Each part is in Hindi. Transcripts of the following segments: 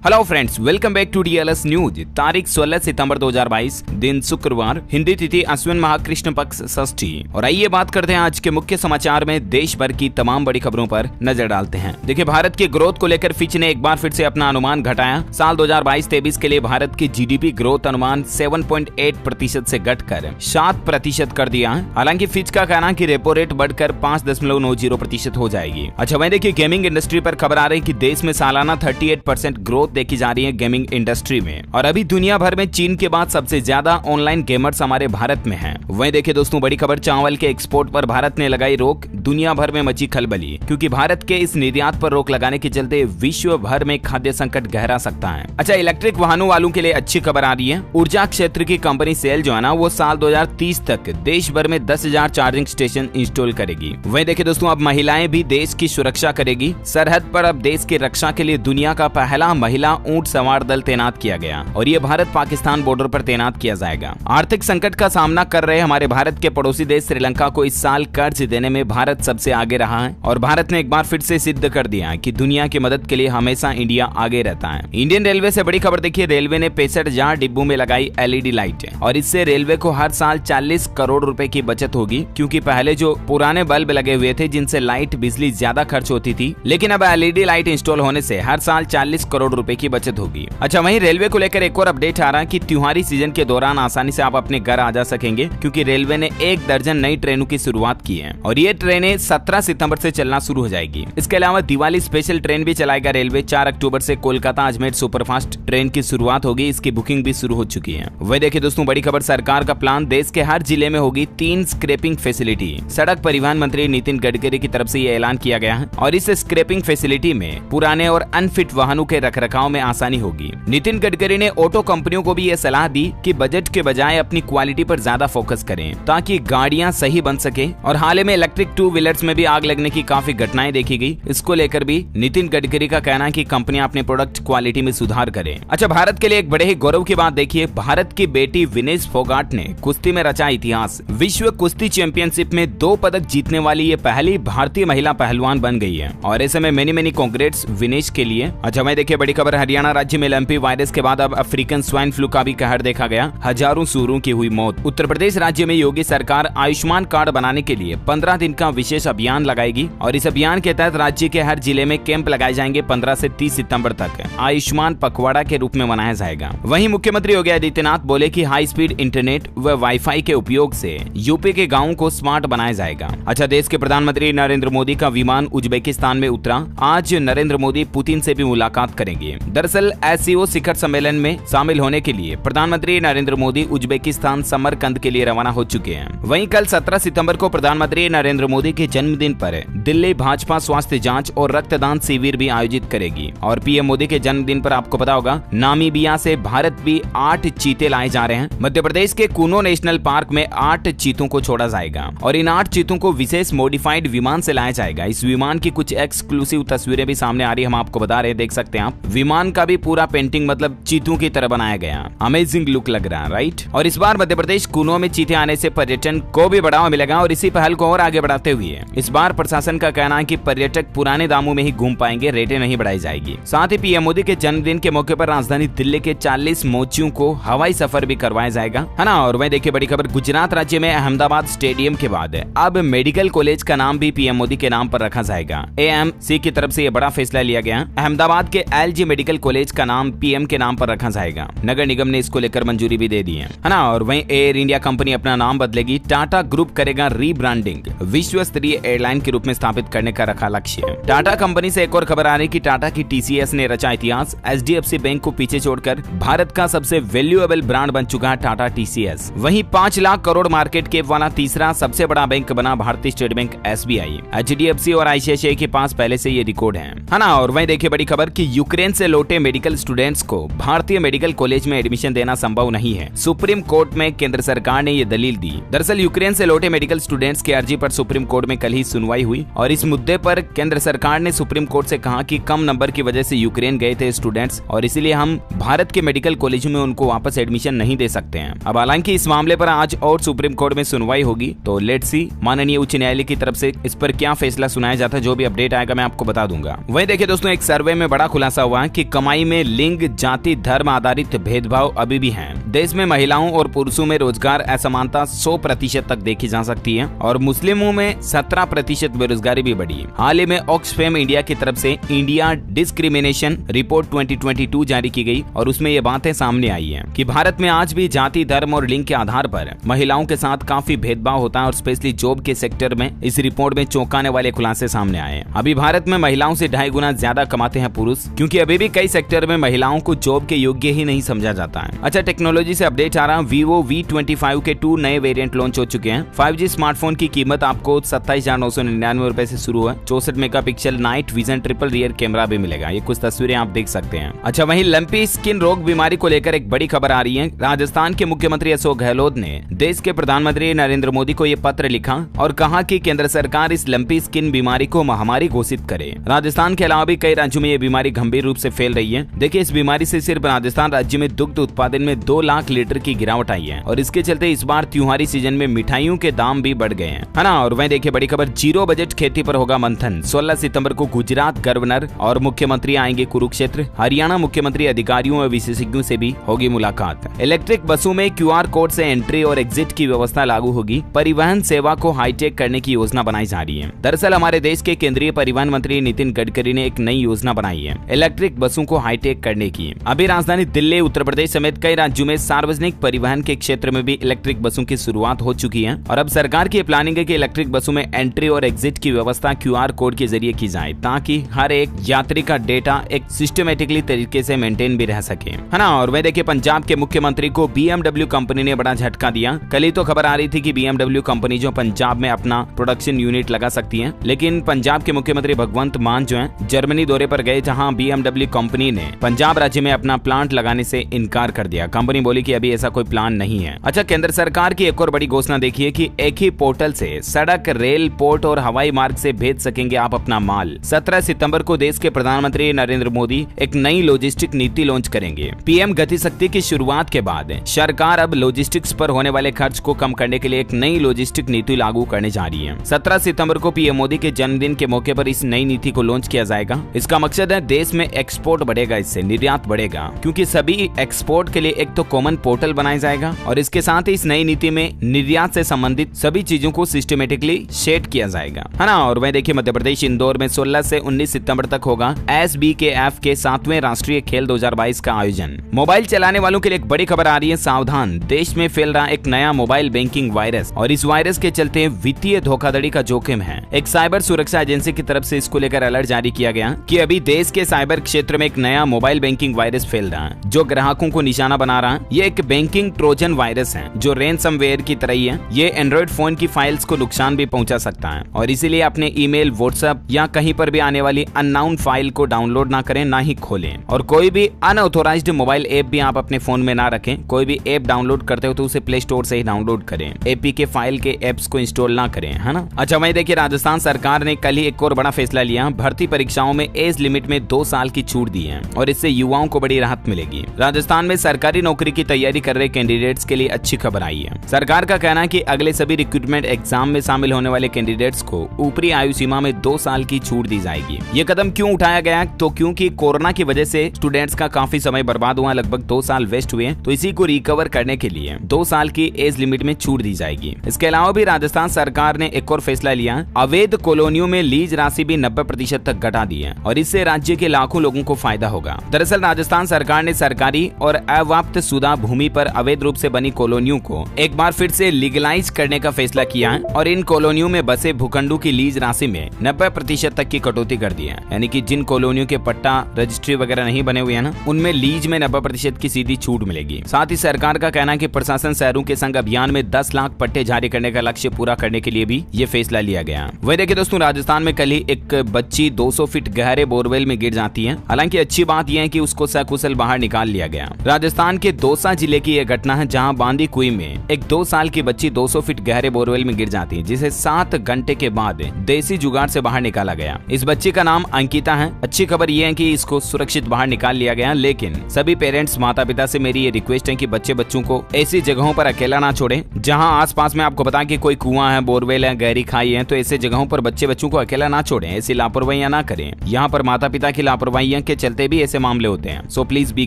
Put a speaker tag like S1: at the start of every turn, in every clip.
S1: Hello friends, welcome back to DLS news. तारीख 16 सितंबर 2022, दिन शुक्रवार, हिंदी तिथि अश्विन माह कृष्ण पक्ष षष्ठी। और आइए बात करते हैं आज के मुख्य समाचार में देश भर की तमाम बड़ी खबरों पर नजर डालते हैं। देखिए, भारत की ग्रोथ को लेकर फिच ने एक बार फिर से अपना अनुमान घटाया। साल 2022-23 के लिए भारत की जीडीपी ग्रोथ अनुमान 7.8% से घटकर 7% कर दिया है। हालांकि फिच का कहना है कि रेपो रेट बढ़कर 5.90% हो जाएगी। अच्छा, वहीं देखिए गेमिंग इंडस्ट्री पर खबर आ रही है कि देश में सालाना 38% ग्रोथ देखी जा रही है गेमिंग इंडस्ट्री में। और अभी दुनिया भर में चीन के बाद सबसे ज्यादा ऑनलाइन गेमर्स हमारे भारत में हैं। वहीं देखिए दोस्तों, बड़ी खबर, चावल के एक्सपोर्ट पर भारत ने लगाई रोक। दुनिया भर में मची खलबली, क्योंकि भारत के इस निर्यात पर रोक लगाने के चलते विश्व भर में खाद्य संकट गहरा सकता है। अच्छा, इलेक्ट्रिक वाहनों वालों के लिए अच्छी खबर आ रही है। ऊर्जा क्षेत्र की कंपनी सेल जो है ना, वो साल 2030 तक देश भर में 10,000 चार्जिंग स्टेशन इंस्टॉल करेगी। वहीं देखिए दोस्तों, अब महिलाएं भी देश की सुरक्षा करेगी। सरहद पर अब देश की रक्षा के लिए दुनिया का पहला महिला ऊंट सवार दल तैनात किया गया और ये भारत पाकिस्तान बॉर्डर पर तैनात किया जाएगा। आर्थिक संकट का सामना कर रहे हमारे भारत के पड़ोसी देश श्रीलंका को इस साल कर्ज देने में भारत सबसे आगे रहा है और भारत ने एक बार फिर से सिद्ध कर दिया कि दुनिया की मदद के लिए हमेशा इंडिया आगे रहता है। इंडियन रेलवे से बड़ी खबर देखिए, रेलवे ने 65,000 डिब्बों में लगाई एलईडी लाइट और इससे रेलवे को हर साल 40 करोड़ रुपए की बचत होगी, क्योंकि पहले जो पुराने बल्ब लगे हुए थे जिनसे लाइट बिजली ज्यादा खर्च होती थी, लेकिन अब एलईडी लाइट इंस्टॉल होने से हर साल 40 करोड़ रुपए की बचत होगी। अच्छा, वहीं रेलवे को लेकर एक और अपडेट आ रहा है कि त्योहारी सीजन के दौरान आसानी से आप अपने घर आ जा सकेंगे, क्योंकि रेलवे ने 1 दर्जन नई ट्रेनों की शुरुआत की है और ये ट्रेनें 17 सितंबर से चलना शुरू हो जाएगी। इसके अलावा दिवाली स्पेशल ट्रेन भी चलाएगा रेलवे। 4 अक्टूबर से कोलकाता अजमेर सुपरफास्ट ट्रेन की शुरुआत होगी। इसकी बुकिंग भी शुरू हो चुकी है। वही देखिए दोस्तों, बड़ी खबर, सरकार का प्लान, देश के हर जिले में होगी 3 स्क्रैपिंग फैसिलिटी। सड़क परिवहन मंत्री नितिन गडकरी की तरफ से ये ऐलान किया गया है और इस स्क्रैपिंग फैसिलिटी में पुराने और अनफिट वाहनों के रखरखाव में आसानी होगी। नितिन गडकरी ने ऑटो कंपनियों को भी ये सलाह दी कि बजट के बजाय अपनी क्वालिटी पर ज्यादा फोकस करें, ताकि गाड़ियां सही बन सके। और हाल ही में इलेक्ट्रिक 2 व्हीलर्स में भी आग लगने की काफी घटनाएं देखी गई। इसको लेकर भी नितिन गडकरी का कहना है कि कंपनियां अपने प्रोडक्ट क्वालिटी में सुधार करें। अच्छा, भारत के लिए एक बड़े ही गौरव की बात देखिए, भारत की बेटी विनेश फोगाट ने कुश्ती में रचा इतिहास। विश्व कुश्ती चैंपियनशिप में 2 पदक जीतने वाली ये पहली भारतीय महिला पहलवान बन गई है और ऐसे में मेनी कांग्रेट्स विनेश के लिए। अच्छा, मैं देखिए बड़ी खबर, हरियाणा राज्य में लंपी वायरस के बाद अब अफ्रीकन स्वाइन फ्लू का भी कहर देखा गया। हजारों सूरों की हुई मौत। उत्तर प्रदेश राज्य में योगी सरकार आयुष्मान कार्ड बनाने के लिए 15 दिन का विशेष अभियान लगाएगी और इस अभियान के तहत राज्य के हर जिले में कैंप लगाए जाएंगे। 15 से 30 सितंबर तक आयुष्मान पखवाड़ा के रूप में मनाया जाएगा। वहीं मुख्यमंत्री योगी आदित्यनाथ बोले कि हाई स्पीड इंटरनेट व वाईफाई के उपयोग से यूपी के गाँवों को स्मार्ट बनाया जाएगा। अच्छा, देश के प्रधानमंत्री नरेंद्र मोदी का विमान उज्बेकिस्तान में उतरा। आज नरेंद्र मोदी पुतिन से भी मुलाकात करेंगे। दरअसल एससीओ शिखर सम्मेलन में शामिल होने के लिए प्रधानमंत्री नरेंद्र मोदी उज्बेकिस्तान समरकंद के लिए रवाना हो चुके हैं। वहीं कल 17 सितंबर को प्रधानमंत्री नरेंद्र मोदी के जन्मदिन पर दिल्ली भाजपा स्वास्थ्य जांच और रक्तदान शिविर भी आयोजित करेगी। और पीएम मोदी के जन्मदिन पर आपको पता होगा, नामीबिया से भारत भी 8 चीते लाए जा रहे हैं। मध्य प्रदेश के कूनो नेशनल पार्क में 8 चीतों को छोड़ा जाएगा और इन 8 चीतों को विशेष मॉडिफाइड विमान से लाया जाएगा। इस विमान की कुछ एक्सक्लूसिव तस्वीरें भी सामने आ रही है, हम आपको बता रहे हैं, देख सकते हैं आप। विमान का भी पूरा पेंटिंग मतलब चीतों की तरह बनाया गया। अमेजिंग लुक लग रहा है, राइट। और इस बार मध्य प्रदेश कूनो में चीते आने से पर्यटन को भी बढ़ावा मिलेगा और इसी पहल को और आगे बढ़ाते हुए इस बार प्रशासन का कहना है कि पर्यटक पुराने दामों में ही घूम पाएंगे, रेटें नहीं बढ़ाई जाएगी। साथ ही पीएम मोदी के जन्मदिन के मौके पर राजधानी दिल्ली के 40 मोचियों को हवाई सफर भी करवाया जाएगा, है ना। और वहीं देखिए बड़ी खबर, गुजरात राज्य में अहमदाबाद स्टेडियम के बाद अब मेडिकल कॉलेज का नाम भी पीएम मोदी के नाम पर रखा जाएगा। एएमसी की तरफ से यह बड़ा फैसला लिया गया। अहमदाबाद के एलजी मेडिकल कॉलेज का नाम पीएम के नाम पर रखा जाएगा। नगर निगम ने इसको लेकर मंजूरी भी दे दी है ना। और वहीं एयर इंडिया कंपनी अपना नाम बदलेगी। टाटा ग्रुप करेगा रीब्रांडिंग। विश्व स्तरीय एयरलाइन के रूप में स्थापित करने का रखा लक्ष्य। टाटा कंपनी से एक और खबर आ रही कि टाटा की टीसीएस ने रचा इतिहास। एचडीएफसी बैंक को पीछे छोड़कर भारत का सबसे वैल्यूएबल ब्रांड बन चुका है टाटा टीसीएस। वहीं 5 लाख करोड़ मार्केट कैप वाला तीसरा सबसे बड़ा बैंक बना भारतीय स्टेट बैंक एसबीआई। एचडीएफसी और आईसीआईसीआई के पास पहले से ये रिकॉर्ड है ना। और वहीं देखिए बड़ी खबर कि यूक्रेन से लौटे मेडिकल स्टूडेंट्स को भारतीय मेडिकल कॉलेज में एडमिशन देना संभव नहीं है। सुप्रीम कोर्ट में केंद्र सरकार ने ये दलील दी। दरअसल यूक्रेन से लौटे मेडिकल स्टूडेंट्स की अर्जी पर सुप्रीम कोर्ट में कल ही सुनवाई हुई और इस मुद्दे पर केंद्र सरकार ने सुप्रीम कोर्ट से कहा कि कम नंबर की वजह से यूक्रेन गए थे स्टूडेंट्स और इसीलिए हम भारत के मेडिकल कॉलेजों में उनको वापस एडमिशन नहीं दे सकते हैं। अब हालांकि इस मामले पर आज और सुप्रीम कोर्ट में सुनवाई होगी, तो लेट्स सी माननीय उच्च न्यायालय की तरफ से इस पर क्या फैसला सुनाया जाता है। जो भी अपडेट आएगा मैं आपको बता दूंगा। वहीं देखिए दोस्तों, एक सर्वे में बड़ा खुलासा हुआ है कि कमाई में लिंग, जाति, धर्म आधारित भेदभाव अभी भी है। देश में महिलाओं और पुरुषों में रोजगार असमानता 100% तक देखी जा सकती है और मुस्लिमों में 17% बेरोजगारी भी बढ़ी। हाल ही में ऑक्सफैम इंडिया की तरफ से इंडिया डिस्क्रिमिनेशन रिपोर्ट 2022 जारी की गई और उसमें ये बातें सामने आई है कि भारत में आज भी जाति, धर्म और लिंग के आधार पर महिलाओं के साथ काफी भेदभाव होता है और स्पेशली जॉब के सेक्टर में इस रिपोर्ट में चौंकाने वाले खुलासे सामने आए हैं। अभी भारत में महिलाओं से 2.5 गुना ज्यादा कमाते हैं पुरुष, क्योंकि अभी भी कई सेक्टर में महिलाओं को जॉब के योग्य ही नहीं समझा जाता है। अच्छा, टेक्नोलॉजी से अपडेट आ रहा, Vivo V25 के 2 नए वेरिएंट लॉन्च हो चुके हैं। 5G स्मार्टफोन की कीमत आपको 27,999 रुपए से शुरू है। 64 megapixel night vision triple rear camera भी मिलेगा। ये कुछ तस्वीरें आप देख सकते हैं। अच्छा, वहीं लंपी स्किन रोग बीमारी को लेकर एक बड़ी खबर आ रही है। राजस्थान के मुख्यमंत्री अशोक गहलोत ने देश के प्रधानमंत्री नरेंद्र मोदी को ये पत्र लिखा और कहा कि केंद्र सरकार इस लंपी स्किन बीमारी को महामारी घोषित करे। राजस्थान के अलावा भी कई राज्यों में ये बीमारी गंभीर रूप से फैल रही है। देखिए, इस बीमारी से सिर्फ राजस्थान राज्य में दुग्ध उत्पादन में 2 लाख लीटर की गिरावट आई है और इसके चलते इस बार त्योहारी सीजन में मिठाइयों के दाम भी बढ़ गए हैं, है ना। और वहीं देखिए बड़ी खबर, जीरो बजट खेती पर होगा मंथन। 16 सितंबर को गुजरात गवर्नर और मुख्यमंत्री आएंगे कुरुक्षेत्र। हरियाणा मुख्यमंत्री अधिकारियों और विशेषज्ञों से भी होगी मुलाकात। इलेक्ट्रिक बसों में QR कोड से एंट्री और एग्जिट की व्यवस्था लागू होगी। परिवहन सेवा को हाईटेक करने की योजना बनाई जा रही है। दरअसल हमारे देश के केंद्रीय परिवहन मंत्री नितिन गडकरी ने एक नई योजना बनाई है इलेक्ट्रिक बसों को हाईटेक करने की। अभी राजधानी दिल्ली, उत्तर प्रदेश समेत कई राज्यों में सार्वजनिक परिवहन के क्षेत्र में भी इलेक्ट्रिक बसों की शुरुआत हो चुकी है और अब सरकार की प्लानिंग है कि इलेक्ट्रिक बसों में एंट्री और एग्जिट की व्यवस्था QR कोड के जरिए की जाए, ताकि हर एक यात्री का डेटा एक सिस्टमेटिकली तरीके से मेंटेन भी रह सके, है ना। और वह देखिए, पंजाब के मुख्यमंत्री को BMW कंपनी ने बड़ा झटका दिया। कल ही तो खबर आ रही थी कि BMW कंपनी जो पंजाब में अपना प्रोडक्शन यूनिट लगा सकती है, लेकिन पंजाब के मुख्यमंत्री भगवंत मान जो है जर्मनी दौरे पर गए, जहां BMW कंपनी ने पंजाब राज्य में अपना प्लांट लगाने से इनकार कर दिया। कंपनी बोली कि अभी ऐसा कोई प्लान नहीं है। अच्छा, केंद्र सरकार की एक और बड़ी घोषणा देखिए कि एक ही पोर्टल से सड़क, रेल, पोर्ट और हवाई मार्ग से भेज सकेंगे आप अपना माल। 17 सितंबर को देश के प्रधानमंत्री नरेंद्र मोदी एक नई लॉजिस्टिक नीति लॉन्च करेंगे। PM गति शक्ति की शुरुआत के बाद सरकार अब लॉजिस्टिक्स पर होने वाले खर्च को कम करने के लिए एक नई लॉजिस्टिक नीति लागू करने जा रही है। 17 सितंबर को PM मोदी के जन्मदिन के मौके पर इस नई नीति को लॉन्च किया जाएगा। इसका मकसद है देश में एक्सपोर्ट बढ़ेगा, इससे निर्यात बढ़ेगा, क्योंकि सभी एक्सपोर्ट के लिए एक तो कॉमन पोर्टल बनाया जाएगा और इसके साथ ही इस नई नीति में निर्यात से संबंधित सभी चीजों को सिस्टमेटिकली सेट किया जाएगा, है ना। और वह देखिए, मध्य प्रदेश इंदौर में 16 से 19 सितंबर तक होगा SBKF के 7वें राष्ट्रीय खेल 2022 का आयोजन। मोबाइल चलाने वालों के लिए एक बड़ी खबर आ रही है, सावधान, देश में फैल रहा एक नया मोबाइल बैंकिंग वायरस और इस वायरस के चलते वित्तीय धोखाधड़ी का जोखिम है। एक साइबर सुरक्षा एजेंसी की तरफ से इसको लेकर अलर्ट जारी किया गया कि अभी देश के साइबर क्षेत्र में एक नया मोबाइल बैंकिंग वायरस फैल रहा है जो ग्राहकों को निशाना बना रहा है। ये एक बैंकिंग ट्रोजन वायरस है जो रैनसमवेयर की तरह ही है। ये एंड्रॉइड फोन की फाइल्स को नुकसान भी पहुंचा सकता है और इसीलिए अपने ईमेल, व्हाट्सएप या कहीं पर भी आने वाली अननोन फाइल को डाउनलोड ना करें, ना ही खोलें। और कोई भी अनऑथोराइज्ड मोबाइल ऐप भी आप अपने फोन में ना रखें। कोई भी ऐप डाउनलोड करते हो तो उसे प्ले स्टोर से ही डाउनलोड करें। APK फाइल के एप्स को इंस्टॉल ना करें, है ना। अच्छा, वहीं देखिए, राजस्थान सरकार ने कल ही एक और बड़ा फैसला लिया। भर्ती परीक्षाओं में एज लिमिट में 2 साल की छूट दी है और इससे युवाओं को बड़ी राहत मिलेगी। राजस्थान में सरकारी नौकरी की तैयारी कर रहे कैंडिडेट्स के लिए अच्छी खबर आई है। सरकार का कहना है कि अगले सभी रिक्रूटमेंट एग्जाम में शामिल होने वाले कैंडिडेट्स को ऊपरी आयु सीमा में 2 साल की छूट दी जाएगी। ये कदम क्यों उठाया गया? तो क्योंकि कोरोना की वजह से स्टूडेंट्स का काफी समय बर्बाद हुआ, लगभग 2 साल वेस्ट हुए, तो इसी को रिकवर करने के लिए 2 साल की एज लिमिट में छूट दी जाएगी। इसके अलावा भी राजस्थान सरकार ने एक और फैसला लिया, अवैध कॉलोनियों में लीज राशि भी 90% तक घटा दी है और इससे राज्य के लाखों लोगों को फायदा होगा। दरअसल राजस्थान सरकार ने सरकारी और अवाप्त शुदा भूमि पर अवैध रूप से बनी कॉलोनियों को एक बार फिर से लीगलाइज करने का फैसला किया है और इन कॉलोनियों में बसे भूखंडों की लीज राशि में 90% तक की कटौती कर दी है। यानी कि जिन कॉलोनियों के पट्टा रजिस्ट्री वगैरह नहीं बने हुए हैं ना, उनमें लीज में 90% की सीधी छूट मिलेगी। साथ ही सरकार का कहना है कि प्रशासन शहरों के संग अभियान में 10 लाख पट्टे जारी करने का लक्ष्य पूरा करने के लिए भी ये फैसला लिया गया। वही देखिए दोस्तों, राजस्थान में कल ही एक बच्ची 200 फीट गहरे बोरवेल में गिर जाती है। हालांकि अच्छी बात यह है कि उसको सकुशल बाहर निकाल लिया गया। राजस्थान के दौसा जिले की यह घटना है, जहां बांदी कुई में एक 2 साल की बच्ची 200 फीट गहरे बोरवेल में गिर जाती है, जिसे 7 घंटे के बाद देसी जुगाड़ से बाहर निकाला गया। इस बच्ची का नाम अंकिता है। अच्छी खबर यह है कि इसको सुरक्षित बाहर निकाल लिया गया, लेकिन सभी पेरेंट्स, माता पिता से मेरी ये रिक्वेस्ट है कि बच्चों को ऐसी जगहों पर अकेला ना छोड़ें जहां आसपास में आपको पता कि कोई कुआं है, बोरवेल है, गहरी खाई है, तो ऐसे जगहों पर बच्चों को अकेला ना छोड़ें। ऐसी लापरवाहियां ना करें। यहाँ पर माता पिता की लापरवाहियां कंपनियां के चलते भी ऐसे मामले होते हैं, सो प्लीज बी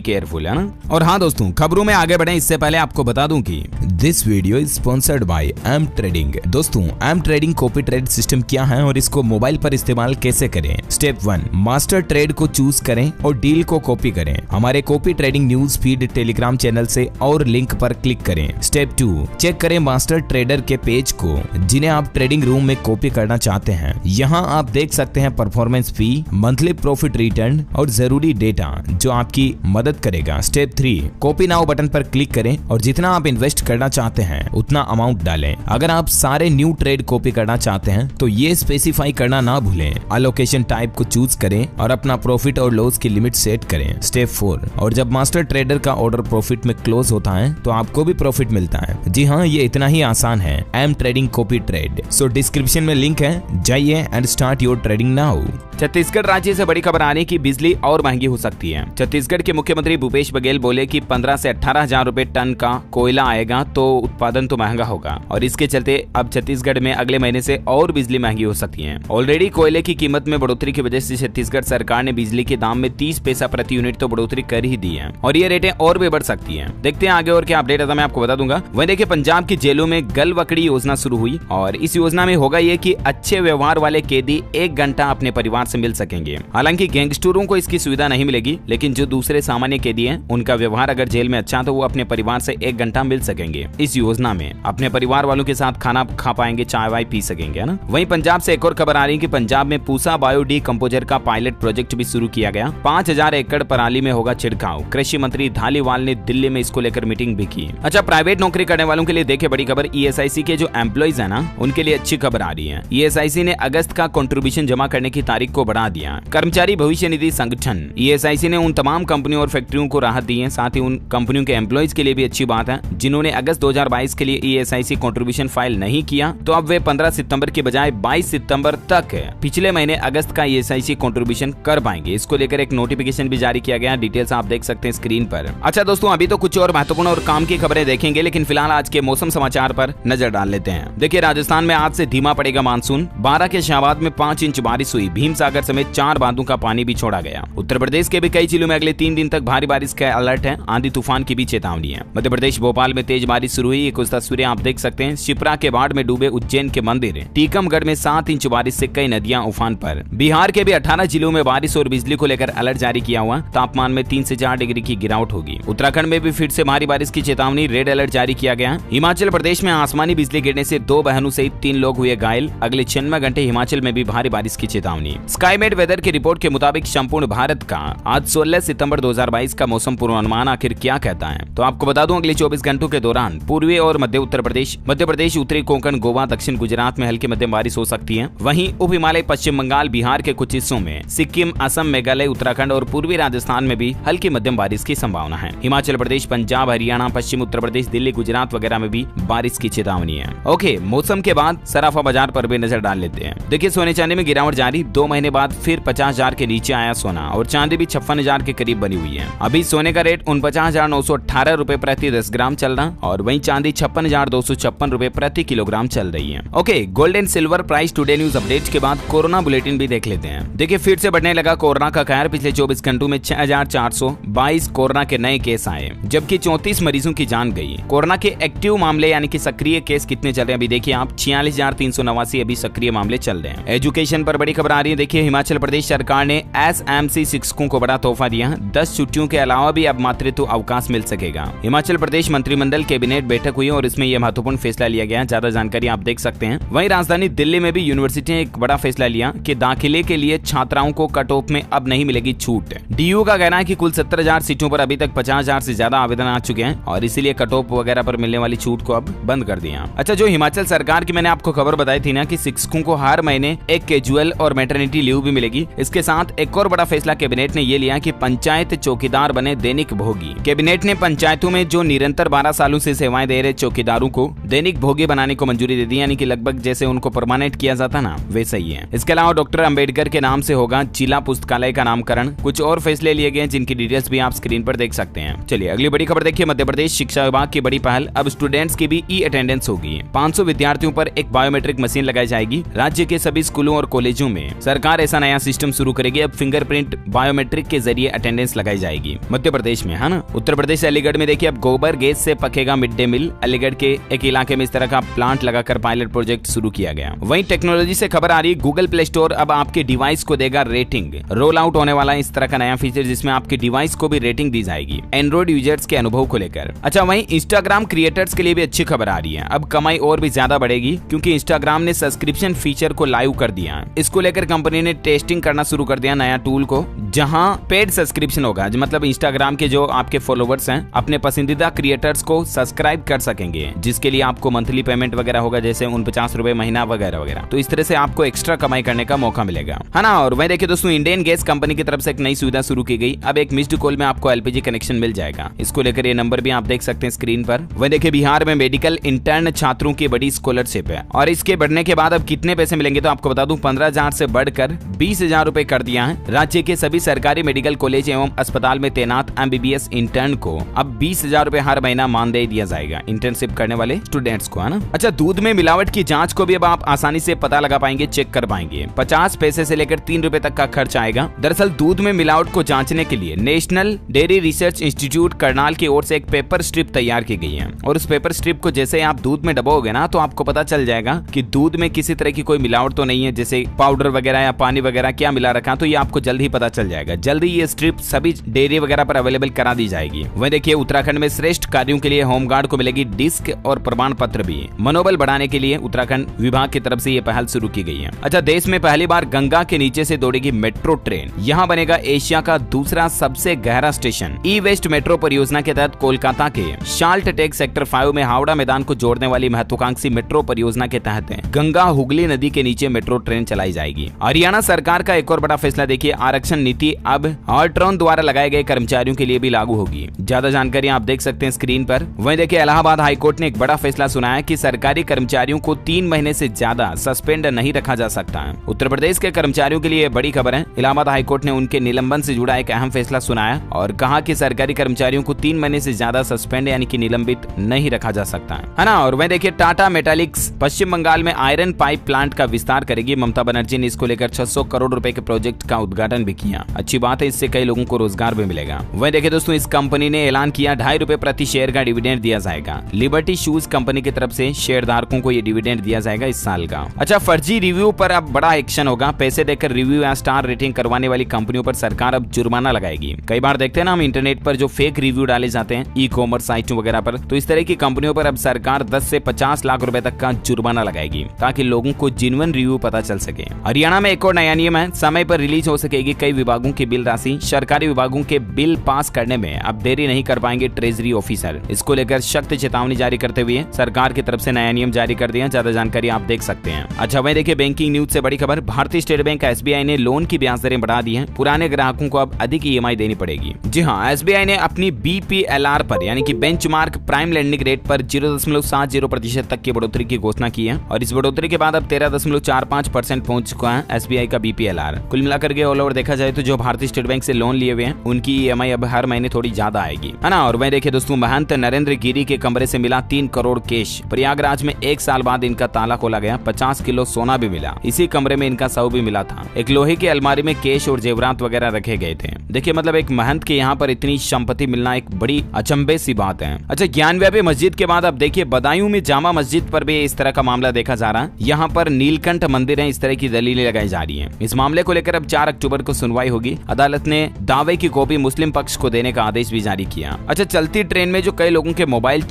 S1: केयरफुल, है ना। और हाँ दोस्तों, खबरों में आगे बढ़े इससे पहले आपको बता दूं कि this video is sponsored by M trading. दोस्तों, M trading copy trade system क्या है और इसको मोबाइल पर इस्तेमाल कैसे करें। स्टेप 1, मास्टर ट्रेड को चूज करें और डील को कॉपी करें। हमारे copy trading news feed Telegram channel से और लिंक पर क्लिक करें। स्टेप 2, चेक करें मास्टर ट्रेडर के पेज को जिन्हें आप ट्रेडिंग रूम में कॉपी करना चाहते हैं। यहाँ आप देख सकते हैं परफॉर्मेंस फी, मंथली प्रॉफिट रिटर्न और जरूरी डेटा जो आपकी मदद करेगा। स्टेप 3, कॉपी नाउ बटन पर क्लिक करें और जितना आप इन्वेस्ट करना चाहते हैं उतना अमाउंट डालें। अगर आप सारे न्यू ट्रेड कॉपी करना चाहते हैं तो ये स्पेसिफाई करना ना भूलें। अलोकेशन टाइप को चूज करें और अपना प्रॉफिट और लॉस की लिमिट सेट करें। स्टेप 4, और जब मास्टर ट्रेडर का ऑर्डर प्रॉफिट में क्लोज होता है तो आपको भी प्रॉफिट मिलता है। जी हाँ, ये इतना ही आसान है, एम ट्रेडिंग कॉपी ट्रेड। सो डिस्क्रिप्शन में लिंक है, जाइए and start your trading now. Chhattisgarh राज्य से बड़ी खबर आ रही कि बिजली और महंगी हो सकती है। छत्तीसगढ़ के मुख्यमंत्री भूपेश बघेल बोले कि 15 से 18,000 रुपए टन का कोयला आएगा तो उत्पादन तो महंगा होगा और इसके चलते अब छत्तीसगढ़ में अगले महीने से और बिजली महंगी हो सकती है। ऑलरेडी कोयले की कीमत में बढ़ोतरी की वजह से छत्तीसगढ़ सरकार ने बिजली के दाम में 30 पैसा प्रति यूनिट तो बढ़ोतरी कर ही दी है और ये रेटें और भी बढ़ सकती है। देखते हैं आगे और क्या अपडेट आता मैं आपको बता दूंगा। वहीं देखिए, पंजाब की जेलों में गलवकड़ी योजना शुरू हुई और इस योजना में होगा ये कि अच्छे व्यवहार वाले कैदी 1 घंटा अपने परिवार से मिल सकेंगे। हालांकि गैंगस्टरों को इसकी सुविधा नहीं मिलेगी, लेकिन जो दूसरे सामान्य कैदी हैं उनका व्यवहार अगर जेल में अच्छा तो वो अपने परिवार से 1 घंटा मिल सकेंगे। इस योजना में अपने परिवार वालों के साथ खाना खा पाएंगे, चाय वाय पी सकेंगे, है ना। वहीं पंजाब से एक और खबर आ रही है कि पंजाब में पूसा बायो डीकंपोजर का पायलट प्रोजेक्ट भी शुरू किया गया। 5,000 एकड़ पराली में होगा छिड़काव। कृषि मंत्री धालीवाल ने दिल्ली में इसको लेकर मीटिंग भी की। अच्छा, प्राइवेट नौकरी करने वालों के लिए देखिए बड़ी खबर, ईएसआईसी के जो एम्प्लॉइज है ना उनके लिए अच्छी खबर आ रही है। ईएसआईसी ने अगस्त का कंट्रीब्यूशन जमा करने की तारीख को बढ़ा दिया। कर्मचारी भविष्य निधि संगठन ईएसआईसी ने उन तमाम कंपनियों और फैक्ट्रियों को राहत दी है, साथ ही उन कंपनियों के एम्प्लॉइज के लिए भी अच्छी बात है जिन्होंने अगस्त 2022 के लिए ईएसआईसी कंट्रीब्यूशन फाइल नहीं किया, तो अब वे 15 सितंबर के बजाय 22 सितंबर तक पिछले महीने अगस्त का ईएसआईसी कंट्रीब्यूशन कर पाएंगे। इसको लेकर एक नोटिफिकेशन भी जारी किया गया, डिटेल्स आप देख सकते हैं स्क्रीन पर। अच्छा दोस्तों, अभी तो कुछ और महत्वपूर्ण और काम की खबरें देखेंगे, लेकिन फिलहाल आज के मौसम समाचार पर नजर डाल लेते हैं। देखिए, राजस्थान में आज से धीमा पड़ेगा मानसून। 12 के शाबाद में 5 इंच बारिश हुई। भीमसागर समेत 4 बांधों का पानी भी छोड़ा गया। उत्तर प्रदेश के भी कई जिलों में अगले 3 दिन तक भारी बारिश का अलर्ट है। आंधी तूफान की भी चेतावनी है। मध्य प्रदेश भोपाल में तेज बारिश शुरू हुई। कुछ तस्वीरें आप देख सकते हैं। शिप्रा के बाढ़ में डूबे उज्जैन के मंदिर। टीकमगढ़ में 7 इंच बारिश से कई नदियां उफान पर। बिहार के भी 18 जिलों में बारिश और बिजली को लेकर अलर्ट जारी किया हुआ। तापमान में 3 से 4 डिग्री की गिरावट होगी। उत्तराखंड में भी फिर से भारी बारिश की चेतावनी, रेड अलर्ट जारी किया गया। हिमाचल प्रदेश में आसमानी बिजली गिरने से 2 बहनों सहित 3 लोग हुए घायल। अगले 96 घंटे हिमाचल में भी भारी बारिश की चेतावनी। स्काईमेट वेदर की रिपोर्ट के मुताबिक संपूर्ण भारत का आज 16 सितंबर 2022 का मौसम पूर्वानुमान आखिर क्या कहता है, तो आपको बता दूं अगले 24 घंटों के दौरान पूर्वी और मध्य उत्तर प्रदेश, मध्य प्रदेश, उत्तरी कोंकण, गोवा, दक्षिण गुजरात में हल्की मध्यम बारिश हो सकती है। वहीं उप हिमालय, पश्चिम बंगाल, बिहार के कुछ हिस्सों में, सिक्किम, असम, मेघालय, उत्तराखंड और पूर्वी राजस्थान में भी हल्की मध्यम बारिश की संभावना है। हिमाचल प्रदेश, पंजाब, हरियाणा, पश्चिम उत्तर प्रदेश, दिल्ली, गुजरात वगैरह में भी बारिश की चेतावनी है। ओके, मौसम के बाद सराफा बाजार पर भी नजर डाल लेते हैं। देखिए, सोने चांदी में गिरावट जारी। 2 महीने बाद फिर 50,000 के नीचे आया सोना और चांदी भी 56,000 के करीब बनी हुई है। अभी सोने का रेट 49,918 रुपए प्रति 10 ग्राम चल रहा और वहीं चांदी 56,256 रुपए प्रति किलोग्राम चल रही है। Okay, gold and silver price today news update के बाद कोरोना बुलेटिन भी देख लेते हैं। देखिए, फिर से बढ़ने लगा कोरोना का कहर। पिछले 24 घंटों में 6,422 कोरोना के नए केस आए, जबकि 34 मरीजों की जान गई। कोरोना के एक्टिव मामले यानी कि सक्रिय केस कितने चल रहे हैं अभी देखिए आप, 46,389 अभी सक्रिय मामले चल रहे हैं। एजुकेशन पर बड़ी खबर आ रही है। देखिए, हिमाचल प्रदेश सरकार ने एसएमसी शिक्षकों को बड़ा तोहफा दिया। 10 छुट्टियों के अलावा भी अब मातृत्व अवकाश मिल सकेगा। हिमाचल प्रदेश मंत्रिमंडल कैबिनेट बैठक हुई और इसमें यह महत्वपूर्ण फैसला लिया गया। ज्यादा जानकारी आप देख सकते हैं। वहीं राजधानी दिल्ली में भी यूनिवर्सिटी ने एक बड़ा फैसला लिया कि दाखिले के लिए छात्राओं को कट ऑफ में अब नहीं मिलेगी छूट। डीयू का कहना है कि कुल 70,000 सीटों पर अभी तक 50,000 से ज्यादा आवेदन आ चुके हैं और इसीलिए कट ऑफ वगैरह पर मिलने वाली छूट को अब बंद कर दिया। अच्छा, जो हिमाचल सरकार की मैंने आपको खबर बताई थी ना कि शिक्षकों को हर महीने एक कैजुअल और मैटरनिटी लीव भी मिलेगी, इसके साथ एक और बड़ा फैसला कैबिनेट ने ये लिया कि पंचायत चौकीदार बने दैनिक भोगी। कैबिनेट ने पंचायतों में जो निरंतर 12 सालों से सेवाएं दे रहे चौकीदारों को दैनिक भोगी बनाने को मंजूरी दे दी, यानी कि लगभग जैसे उनको परमानेंट किया जाता ना वैसा ही है। इसके अलावा डॉक्टर अंबेडकर के नाम से होगा जिला पुस्तकालय का नामकरण। कुछ और फैसले लिए गए जिनकी डिटेल्स भी आप स्क्रीन पर देख सकते हैं। चलिए अगली बड़ी खबर देखिए। मध्य प्रदेश शिक्षा विभाग की बड़ी पहल, अब स्टूडेंट्स की भी ई अटेंडेंस होगी। 500 विद्यार्थियों पर एक बायोमेट्रिक मशीन लगाई जाएगी। राज्य के सभी स्कूलों और कॉलेजों में सरकार ऐसा नया सिस्टम शुरू करेगी। अब फिंगरप्रिंट फिंगरप्रिंट बायोमेट्रिक के जरिए अटेंडेंस लगाई जाएगी मध्य प्रदेश में, है ना। उत्तर प्रदेश अलीगढ़ में देखिए अब गोबर गैस से पकेगा मिड डे मील। अलीगढ़ के एक इलाके में इस तरह का प्लांट लगाकर पायलट प्रोजेक्ट शुरू किया गया। वहीं टेक्नोलॉजी से खबर आ रही है, गूगल प्ले स्टोर अब आपके डिवाइस को देगा रेटिंग। रोल आउट होने वाला है इस तरह का नया फीचर जिसमें आपके डिवाइस को भी रेटिंग दी जाएगी एंड्रॉइड यूजर्स के अनुभव को लेकर। अच्छा, वहीं इंस्टाग्राम क्रिएटर्स के लिए भी अच्छी खबर आ रही है। अब कमाई और भी ज्यादा बढ़ेगी क्योंकि इंस्टाग्राम ने सब्सक्रिप्शन फीचर को लाइव कर दिया है। इसको लेकर कंपनी ने टेस्टिंग करना शुरू कर दिया नया टूल को, जहां पेड सब्सक्रिप्शन होगा, मतलब इंस्टाग्राम के जो आपके फॉलोवर्स हैं अपने पसंदीदा क्रिएटर्स को सब्सक्राइब कर सकेंगे, जिसके लिए आपको मंथली पेमेंट वगैरह होगा, जैसे 49 रुपए महीना वगैरह वगैरह। तो इस तरह से आपको एक्स्ट्रा कमाई करने का मौका मिलेगा, है ना। और वही देखिए दोस्तों, इंडियन गैस कंपनी की तरफ से एक नई सुविधा शुरू की गई। अब एक मिस्ड कॉल में आपको एलपीजी कनेक्शन मिल जाएगा। इसको लेकर ये नंबर भी आप देख सकते हैं स्क्रीन पर। वही देखिए बिहार में मेडिकल इंटर्न छात्रों की बड़ी स्कॉलरशिप है और इसके बढ़ने के बाद अब कितने पैसे मिलेंगे तो आपको बता दूं, 15,000 से बढ़कर 20,000 रुपए कर दिया है। राज्य के सभी सरकारी मेडिकल कॉलेज एवं अस्पताल में तैनात एमबीबीएस इंटर्न को अब 20,000 रुपए हर महीना मानदेय दिया जाएगा इंटर्नशिप करने वाले स्टूडेंट्स को, है ना। अच्छा, दूध में मिलावट की जांच को भी अब आप आसानी से पता लगा पाएंगे, चेक कर पाएंगे। 50 पैसे से लेकर 3 रुपए तक का खर्च आएगा। दरअसल दूध में मिलावट को जांचने के लिए national dairy research institute Karnal की ओर से एक पेपर स्ट्रिप तैयार की गई है और उस पेपर स्ट्रिप को जैसे आप दूध में डबोगे ना तो आपको पता चल जाएगा कि दूध में किसी तरह की कोई मिलावट तो नहीं है, जैसे पाउडर वगैरह या पानी वगैरह क्या मिला रखा, तो ये आपको जल्द ही पता चल जाएगा। जल्दी ये स्ट्रिप सभी डेयरी वगैरह पर अवेलेबल करा दी जाएगी। वहीं देखिए उत्तराखंड में श्रेष्ठ कार्यों के लिए होमगार्ड को मिलेगी डिस्क और प्रमाण पत्र भी। मनोबल बढ़ाने के लिए उत्तराखंड विभाग की तरफ से ये पहल शुरू की गई है। अच्छा, देश में पहली बार गंगा के नीचे से दौड़ेगी मेट्रो ट्रेन। यहाँ बनेगा एशिया का दूसरा सबसे गहरा स्टेशन। ई वेस्ट मेट्रो परियोजना के तहत कोलकाता के शाल्ट टेक सेक्टर 5 में हावड़ा मैदान को जोड़ने वाली महत्वाकांक्षी मेट्रो परियोजना के तहत गंगा हुगली नदी के नीचे मेट्रो ट्रेन चलाई जाएगी। हरियाणा सरकार का एक और बड़ा फैसला देखिए, आरक्षण नीति अब हॉल्ट्रॉन द्वारा लगाए गए कर्मचारियों के लिए भी लागू होगी। ज्यादा जानकारी आप देख सकते हैं स्क्रीन पर। वहीं देखिए इलाहाबाद हाईकोर्ट ने एक बड़ा फैसला सुनाया कि सरकारी कर्मचारियों को 3 महीने से ज्यादा सस्पेंड नहीं रखा जा सकता है। उत्तर प्रदेश के कर्मचारियों के लिए बड़ी खबर है। इलाहाबाद हाईकोर्ट ने उनके निलंबन से जुड़ा एक अहम फैसला सुनाया और कहा कि सरकारी कर्मचारियों को 3 महीने से ज्यादा सस्पेंड यानी कि निलंबित नहीं रखा जा सकता है ना। और वहीं देखिए टाटा मेटालिक्स पश्चिम बंगाल में आयरन पाइप प्लांट का विस्तार करेगी। ममता बनर्जी ने इसको लेकर 600 करोड़ रुपए के प्रोजेक्ट का उद्घाटन भी किया। अच्छी बात है, इससे कई लोगों को रोजगार भी मिलेगा। वहीं देखिए दोस्तों, इस कंपनी ने ऐलान किया 2.5 रुपए प्रति शेयर का डिविडेंड दिया जाएगा। लिबर्टी शूज कंपनी की तरफ से शेयरधारकों को ये डिविडेंड दिया जाएगा इस साल का। अच्छा, फर्जी रिव्यू पर अब बड़ा एक्शन होगा। पैसे देकर रिव्यू या स्टार रेटिंग करवाने वाली कंपनियों पर सरकार अब जुर्माना लगाएगी। कई बार देखते हैं ना हम इंटरनेट पर जो फेक रिव्यू डाले जाते हैं ई कॉमर्स साइटों वगैरह पर, तो इस तरह की कंपनियों पर अब सरकार 10 से 50 लाख रुपए तक का जुर्माना लगाएगी ताकि लोगों को जेन्युइन रिव्यू पता चल सके। हरियाणा में एक और नया नियम है, समय पर रिलीज हो सकेगी कई विभागों की बिल राशि। सरकारी विभागों के बिल पास करने में अब देरी नहीं कर पाएंगे ट्रेजरी ऑफिसर। इसको लेकर सख्त चेतावनी जारी करते हुए सरकार की तरफ से नया नियम जारी कर दिया। ज्यादा जानकारी आप देख सकते हैं। अच्छा, वहीं देखिए बैंकिंग न्यूज से बड़ी खबर, भारतीय स्टेट बैंक एसबीआई ने लोन की ब्याज दरें बढ़ा दी हैं। पुराने ग्राहकों को अब अधिक ईएमआई देनी पड़ेगी। जी हाँ, एसबीआई ने अपनी बीपीएलआर पर यानी कि बेंचमार्क प्राइम लेंडिंग रेट पर 0.70% तक की बढ़ोतरी की घोषणा की है और इस बढ़ोतरी के बाद अब 13.45% पहुंच चुका है एसबीआई का बीपीएलआर। कुल मिलाकर के ऑल ओवर देखा जाए तो जो भारतीय स्टेट बैंक से लोन लिए हुए हैं उनकी ईएमआई अब हर महीने थोड़ी ज्यादा आएगी, है ना। और वहीं देखिए दोस्तों, महंत नरेंद्र गिरी के कमरे से मिला 3 करोड़ कैश। प्रयागराज में 1 साल बाद इनका ताला खोला गया, 50 किलो सोना भी मिला। इसी कमरे में इनका शव भी मिला था। एक लोहे की अलमारी में कैश और जेवरात वगैरह रखे गए थे। देखिए मतलब एक महंत के यहाँ पर इतनी संपत्ति मिलना एक बड़ी अचंभे सी बात है। अच्छा, ज्ञानव्यापी मस्जिद के बाद अब देखिए बदायूं में जामा मस्जिद पर भी इस तरह का मामला देखा जा रहा है। यहाँ पर नीलकंठ मंदिर है, इस तरह की दलीलें लगाई जा रही है। इस मामले को लेकर अब 4 अक्टूबर को सुनवाई होगी। अदालत ने दावे की कॉपी मुस्लिम पक्ष को देने का आदेश भी जारी किया। अच्छा, चलती ट्रेन में जो कई लोगों के मोबाइल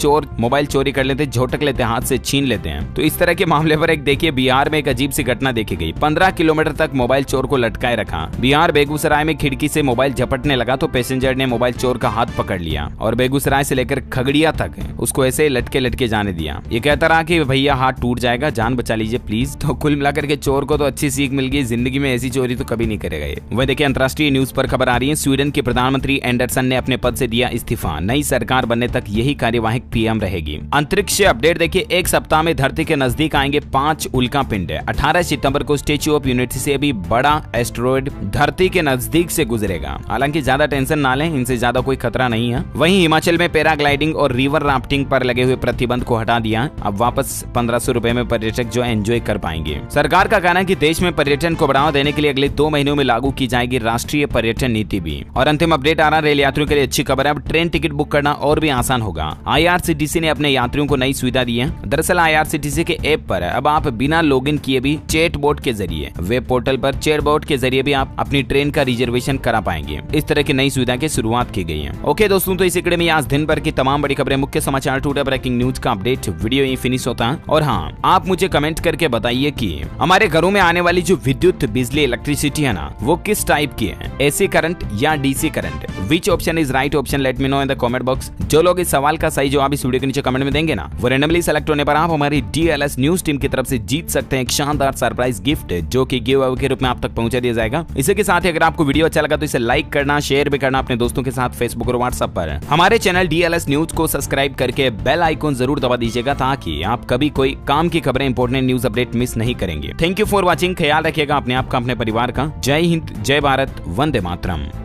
S1: चोरी कर लेते, झोटक लेते, हाथ से छीन लेते हैं, तो इस तरह के मामले पर एक देखिए बिहार में एक अजीब सी घटना देखी गई। 15 किलोमीटर तक मोबाइल चोर को लटकाए रखा। बिहार बेगूसराय में खिड़की से मोबाइल झपटने लगा तो पैसेंजर ने मोबाइल चोर का हाथ पकड़ लिया और बेगूसराय से लेकर खगड़िया तक उसको ऐसे लटके जाने दिया। ये कहता रहा कि भैया हाथ टूट जाएगा, जान बचा लीजिए प्लीज। तो कुल मिलाकर के चोर को तो अच्छी सीख मिल गई, जिंदगी में ऐसी चोरी तो कभी नहीं करेगा ये। वह देखिए अंतर्राष्ट्रीय न्यूज पर खबर आ रही है, स्वीडन के प्रधानमंत्री एंडरसन ने अपने पद से दिया इस्तीफा। नई सरकार बनने तक यही कार्यवाहक पीएम रहेगी। अंतरिक्ष अपडेट देखिए, एक सप्ताह में धरती के नजदीक आएंगे 5 उल्का पिंड। 18 सितंबर को स्टैच्यू ऑफ यूनिटी से भी बड़ा एस्टेरॉयड धरती के नजदीक से गुजरेगा। हालांकि ज्यादा टेंशन ना लें, इनसे ज्यादा कोई खतरा नहीं है। वहीं हिमाचल में पैराग्लाइडिंग और रिवर राफ्टिंग पर लगे हुए प्रतिबंध को हटा दिया। अब वापस 1500 रुपए में पर्यटक जो एंजॉय कर पाएंगे। सरकार का कहना है कि देश में पर्यटन को बढ़ावा देने के लिए अगले 2 महीनों में लागू की जाएगी राष्ट्रीय पर्यटन नीति भी। और अंतिम अपडेट आ रहा रेल यात्रियों के लिए अच्छी खबर है, अब ट्रेन टिकट बुक करना और भी आसान होगा। IRCTC ने अपने यात्रियों को नई सुविधा दी है। दरअसल IRCTC के ऐप पर अब आप बिना लॉगिन किए भी चैट बोट के जरिए वेब पोर्टल पर चैट बोट के जरिए भी आप अपनी ट्रेन का रिजर्वेशन करा पाएंगे। इस तरह की नई सुविधा की शुरुआत की गई है। ओके दोस्तों, तो इस कड़ी में आज दिन भर की तमाम बड़ी खबरें, मुख्य समाचार, टुडे ब्रेकिंग न्यूज का अपडेट वीडियो यही फिनिश होता है। और हाँ, आप मुझे कमेंट करके बताइए कि हमारे घरों में आने वाली जो विद्युत बिजली इलेक्ट्रिसिटी है ना, वो किस टाइप की है, AC करंट या DC current? Which option is right option? Let me know in the comment box. जो लोग इस सवाल का सही जवाब इस वीडियो के नीचे कमेंट में देंगे ना, वो रैंडमली सेलेक्ट होने पर आप हमारी DLS न्यूज टीम की तरफ से जीत सकते हैं एक शानदार सरप्राइज गिफ्ट, जो कि गिव अवे के रूप में आप तक पहुंचा दिया जाएगा। इसी के साथ ही अगर आपको वीडियो अच्छा लगा तो इसे लाइक करना, शेयर भी करना अपने दोस्तों के साथ फेसबुक और व्हाट्सएप पर। हमारे चैनल DLS न्यूज को सब्सक्राइब करके बेल आइकॉन जरूर दबा दीजिएगा, ताकि आप कभी कोई काम की खबरें, इंपॉर्टेंट न्यूज अपडेट मिस नहीं करेंगे। Thank you for watching. ख्याल रखिएगा अपने आप का, अपने परिवार का। जय हिंद, जय भारत, वंदे मातरम।